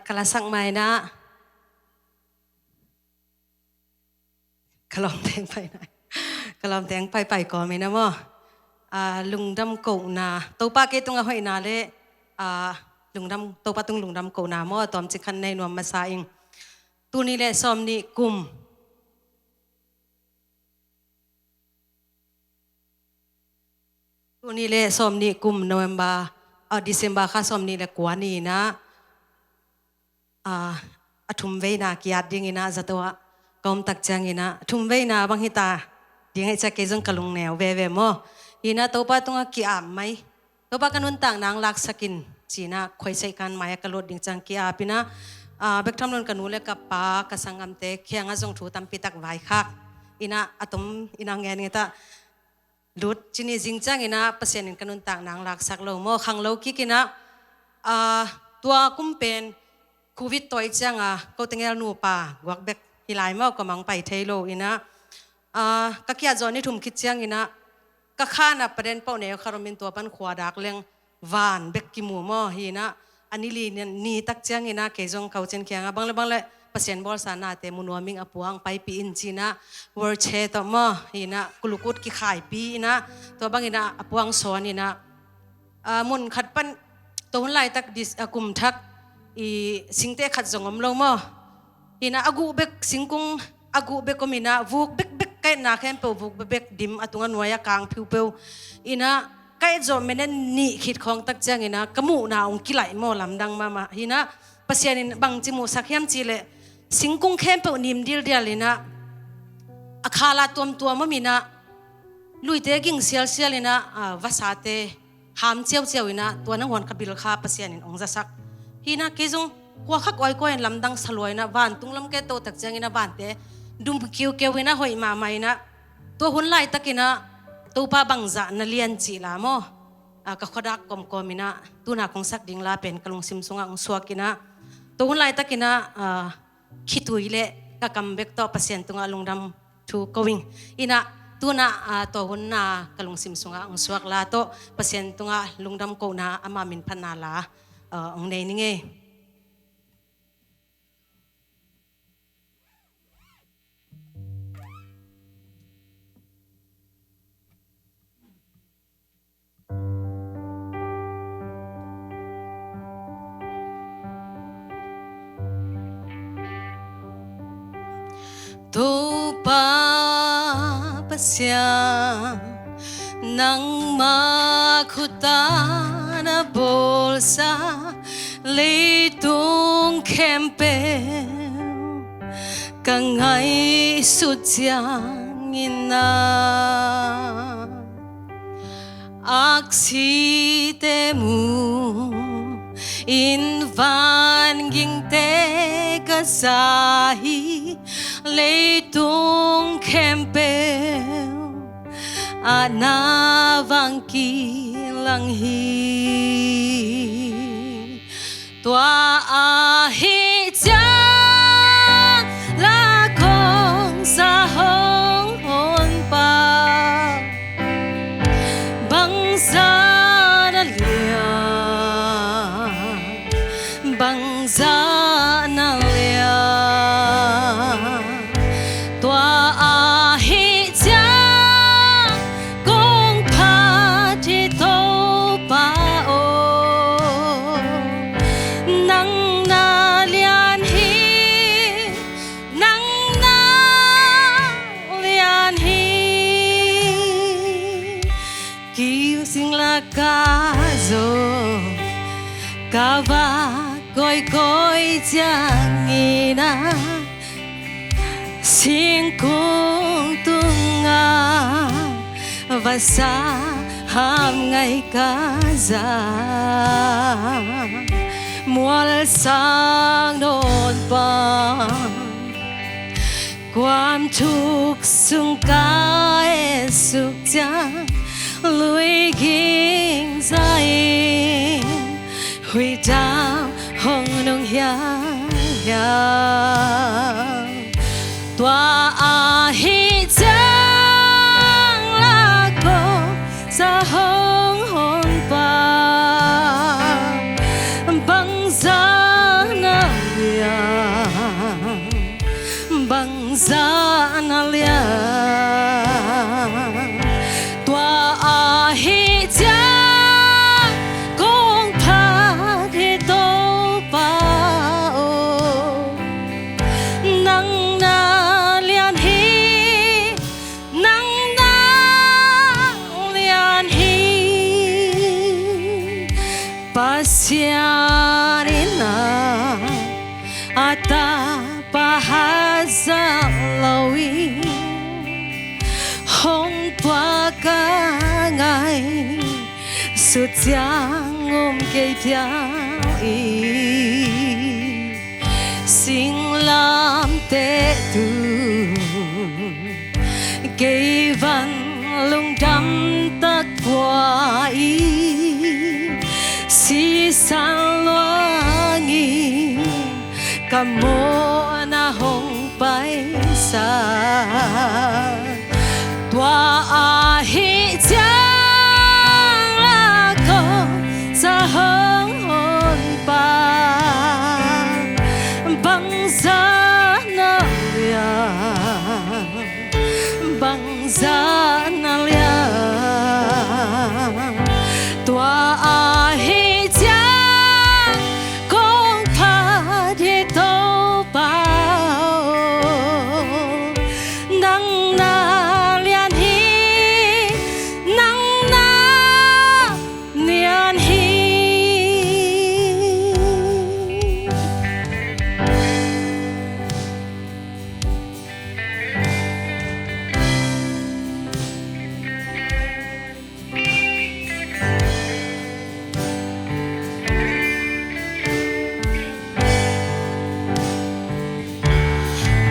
กละสังไม่นะกลอมแทงไปไหนกลอมแทงไปก่อนไหมนะมั้งลุงดำกูนาตัวป้าเกตุงเอาให้นาเล่ลุงดำตัวป้าตุงลุงดำกูนามั้งตอมจิคันในนวมมาสายตัวนี้แหละสมนี่กุมตัวนี้แหละสมนี่กุมโนเวมบาดิเซมบาค่ะสมนี่แหละกว่านี่นะทุ่มเวน่ากิยัดดิ้งนะจัตัวกอมตักจังนะทุ่มเวน่าบางฮิตาดิ้งให้จักเกจงกะลุงแนวเวมั้งฮินะตัวป้าตุงกิอาไหมตัวป้ากันนุ่นต่างนางลักสกินจีน่าคอยใช้การหมายกะลดดิ้งจังกิอาปินะเบกทำนนกันนูเลกับป้ากสังกัมเตะเขียงอาจงถูตัมปิตักไว้คักอินะอะตอมอินะเงี้ยนี่ตาลุดจีนี่จริงจังอินะเปอร์เซ็นต์กันนุนต่างนางลักสักโลโมขังโลกิกินะตัวกุมเป็นโควิดตัวอีจังก็ตั้งแต่นูป่ากวักเบกฮิไลม์ก็มังไปเทโลอินะก็แค่จอนี่ทุ่มคิดจังอินะก็ข้านะประเด็นเป้าเนี่ยคารมินตัวปันขวาดักเลี้ยงวานเบกกิมูโมฮินะอันนี้ลีนี่ตักจังอินะเกจงเขาเจนเขียงบางเลยเปอร์เซ็นต์บอลสานาเตมุนวมิงอปวงไปปีอินจีนะเวอร์เชตโมฮินะกุลุกุดกิขายปีนะตัวบางอินะอปวงสอนอินะมุนขัดปันตัวหุ่นไล่ตักดิสกุมทักสิงเตขัดจงอมลงมั้งฮินะอากูเบกสิงกุงอากูเบกก็มีนะวุกเบกไก่นาเข้มเปวุกเบกดิมอตุงนวายกลางผิวเปวฮินะไก่จอมเมนนี่คิดของตักจังฮินะกมูนาองกิไลโมลำดังมาฮินะภาษาอินบางจิมูสักยามจีเลสิงกุงเข้มเปวนิมดิลเดียลินะอาคาลาตัวมมีนะลุยเตกิงเซียลลินะภาษาเตหามเจียวอินะตัวนักวันขบิลคาภาษาอินองจะสักฮินะเกจงหัวขักอ้อยก้อยลำดังสลวยนะบ้านตุงลำแกโตตักจังอินะบ้านเตดุมเกี่ยวอินะหอยมาไม่นะตัวหุ่นไล่ตักอินะตัวป้าบังจะนเลียนจีลาโมก็ขดักกอมอินะตัวนักของสักดิ่งลาเป็นกลงซิมซุงองสวกินะตัวหุ่นไล่ตักอินะคิดตุยเละก็กำเบกต่อเปอร์เซ็นต์ตุงลงดำทูกวิ่งอินะตัวน่ะตัวหุ่นน่ะกลงซิมซุงองสวกลาโตเปอร์เซ็นต์ตุงลงดำโกน่ะอามามินพันนาลาองในนี่ไงตัวป้าภาษานังมาขุตานาบอลซาเลยตุงเข้มเปกังไงสุดยังอินาอักษิเตมูอินวันกิงเตกะสาฮีเลยตุงเข้มเปอานาวังกีลังฮีตัวอาฮิจังลาคงสะหงหนปาบังซานาเลียบังซานาเลียตัวอาฮิจังกงพาที่โตปาโอนังนาเลียนฮีนังนาเลียนฮีกิวสิงลากาโซกาวาก้อยจังอีนะสิงกุงตุงวาสาหามไงกาซามัวลสังโดนปองความทุกข์สุงกายสุขใจลุยกิงใจหุยดาวห้องนงยายาตัวอาฮิจังลาโกสะหงหนปาบังซานา ra na lia tua a hi cha kong tha de to pa o nang na lian hi nang na lian hi pasianina ata pahaza lawi hong tua ka ngai sut giang cây theo ý sinh lam tệ tu cây văn lung đắm tất qua ý si san loa nghi cầm mô na hồng bay xa tua a hi chang la ko sa hong hồn pa băng giá na lia băng giá na lia tua a hi chang kong pa de to pa nang na lian hi nang na lian hi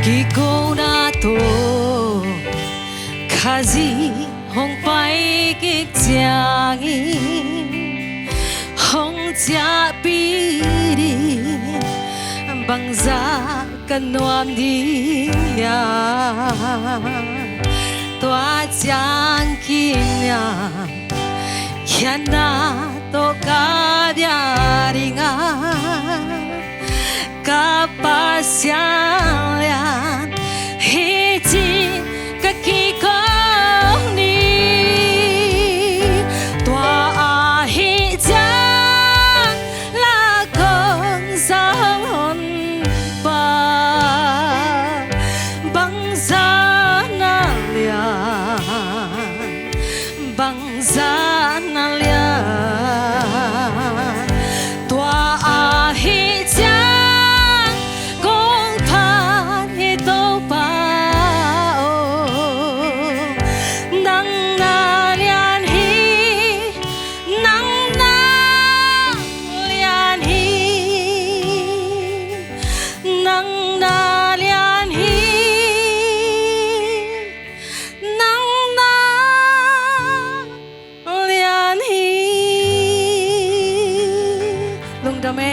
kỳ cô na to kazi hong pai kik jiangi hong jia pi di bang za kan nuam di ya tua jiang kin ya kyan na to ka dia ringa kapasian lian hiji kaki kong ni tua a hi jang la kong sang hon pa bang za na lian bang za na lian tua a hi jang nang na lian hi nang na lian hi lung đam mê